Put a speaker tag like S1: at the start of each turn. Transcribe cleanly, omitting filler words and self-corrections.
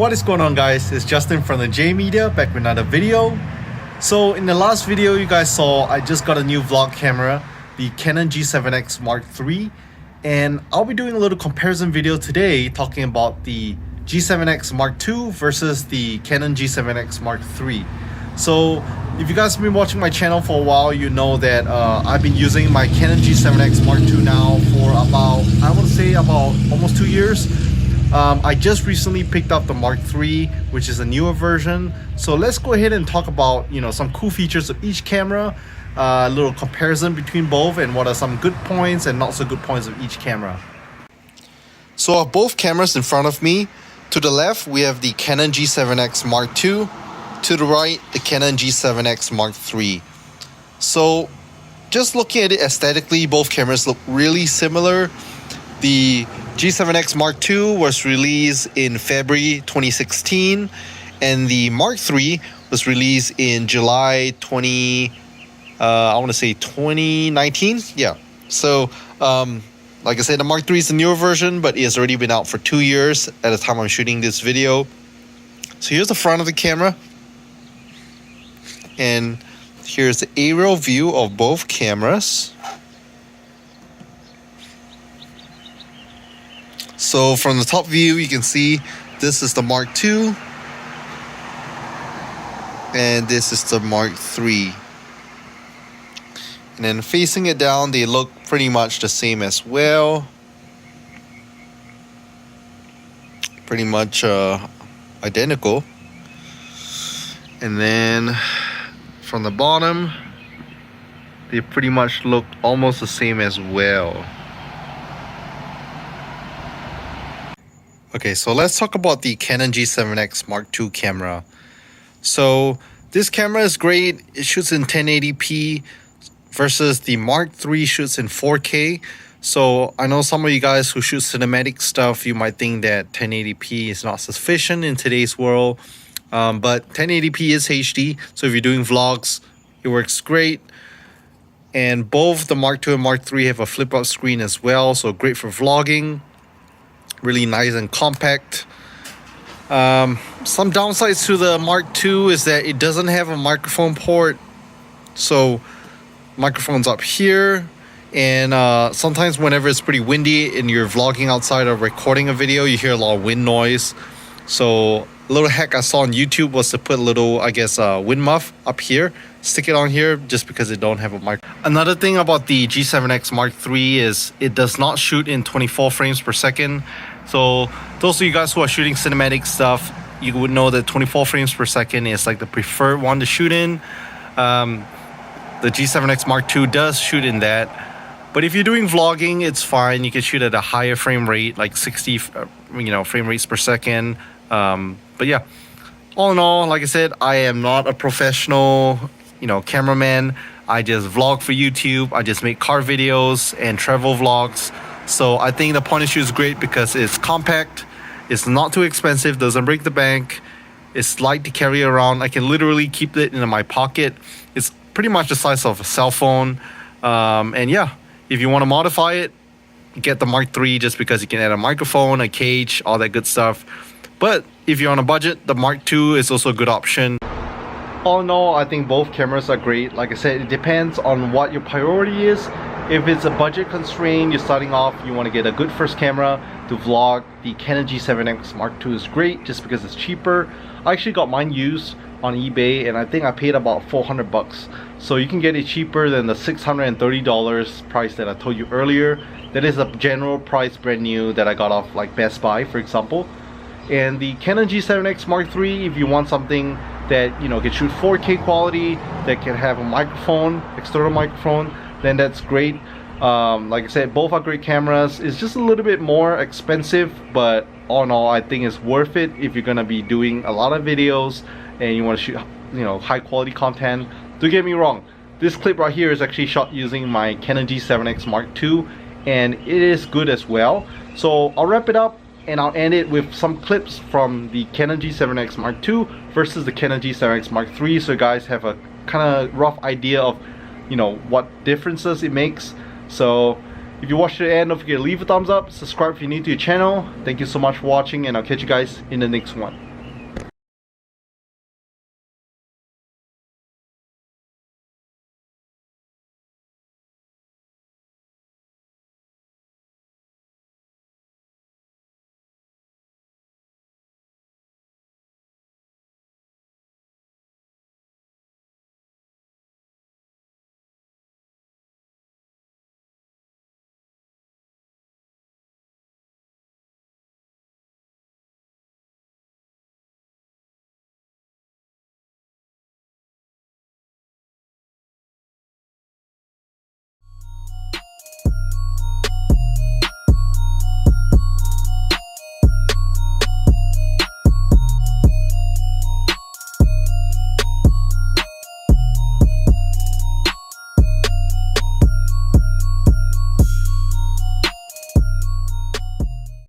S1: What is going on, guys? It's Justin from the J Media, back with another video. So in the last video you guys saw, I just got a new vlog camera, the Canon G7X Mark III, and I'll be doing a little comparison video today talking about the G7X Mark II versus the Canon G7X Mark III. So if you guys have been watching my channel for a while, you know that I've been using my Canon G7X Mark II now for about, I want to say about almost 2 years. I just recently picked up the Mark III, which is a newer version. So let's go ahead and talk about, some cool features of each camera, a little comparison between both, and what are some good points and not so good points of each camera. So I have both cameras in front of me. To the left, we have the Canon G7X Mark II. To the right, the Canon G7X Mark III. So just looking at it aesthetically, both cameras look really similar. The G7X Mark II was released in February 2016, and the Mark III was released in July 2019. Yeah. So like I said, the Mark III is the newer version, but it has already been out for 2 years at the time I'm shooting this video. So here's the front of the camera, and here's the aerial view of both cameras. So from the top view, you can see this is the Mark II and this is the Mark III. And then facing it down, they look pretty much the same as well. Pretty much identical. And then from the bottom, they pretty much look almost the same as well. Okay, so let's talk about the Canon G7X Mark II camera. So this camera is great. It shoots in 1080p versus the Mark III shoots in 4K. So I know some of you guys who shoot cinematic stuff, you might think that 1080p is not sufficient in today's world. But 1080p is HD. So if you're doing vlogs, it works great. And both the Mark II and Mark III have a flip-up screen as well. So great for vlogging. Really nice and compact. Some downsides to the Mark II is that it doesn't have a microphone port. So microphone's up here, and sometimes whenever it's pretty windy and you're vlogging outside or recording a video, you hear a lot of wind noise. So a little hack I saw on YouTube was to put a little, wind muff up here, stick it on here just because it don't have a mic. Another thing about the G7X Mark III is it does not shoot in 24 frames per second. So those of you guys who are shooting cinematic stuff, you would know that 24 frames per second is like the preferred one to shoot in. The G7X Mark II does shoot in that. But if you're doing vlogging, it's fine. You can shoot at a higher frame rate, like 60 frame rates per second. But yeah, all in all, like I said, I am not a professional, cameraman. I just vlog for YouTube. I just make car videos and travel vlogs. So I think the point and shoot is great because it's compact, it's not too expensive, doesn't break the bank, it's light to carry around. I can literally keep it in my pocket. It's pretty much the size of a cell phone. And yeah, if you want to modify it, get the Mark III just because you can add a microphone, a cage, all that good stuff. But if you're on a budget, the Mark II is also a good option. All in all, I think both cameras are great. Like I said, it depends on what your priority is. If it's a budget constraint, you're starting off, you want to get a good first camera to vlog, the Canon G7X Mark II is great just because it's cheaper. I actually got mine used on eBay, and I think I paid about 400 bucks. So you can get it cheaper than the $630 price that I told you earlier. That is a general price brand new that I got off like Best Buy, for example. And the Canon G7X Mark III, if you want something that can shoot 4K quality, that can have a microphone, external microphone, then that's great. Like I said, both are great cameras. It's just a little bit more expensive, but all in all, I think it's worth it if you're gonna be doing a lot of videos and you want to shoot high quality content. Don't get me wrong, this clip right here is actually shot using my Canon G7X Mark II, and it is good as well. So I'll wrap it up and I'll end it with some clips from the Canon G7X Mark II versus the Canon G7X Mark III, so you guys have a kind of rough idea of what differences it makes. So if you watched to the end, don't forget to leave a thumbs up, subscribe if you're new to the channel. Thank you so much for watching, and I'll catch you guys in the next one.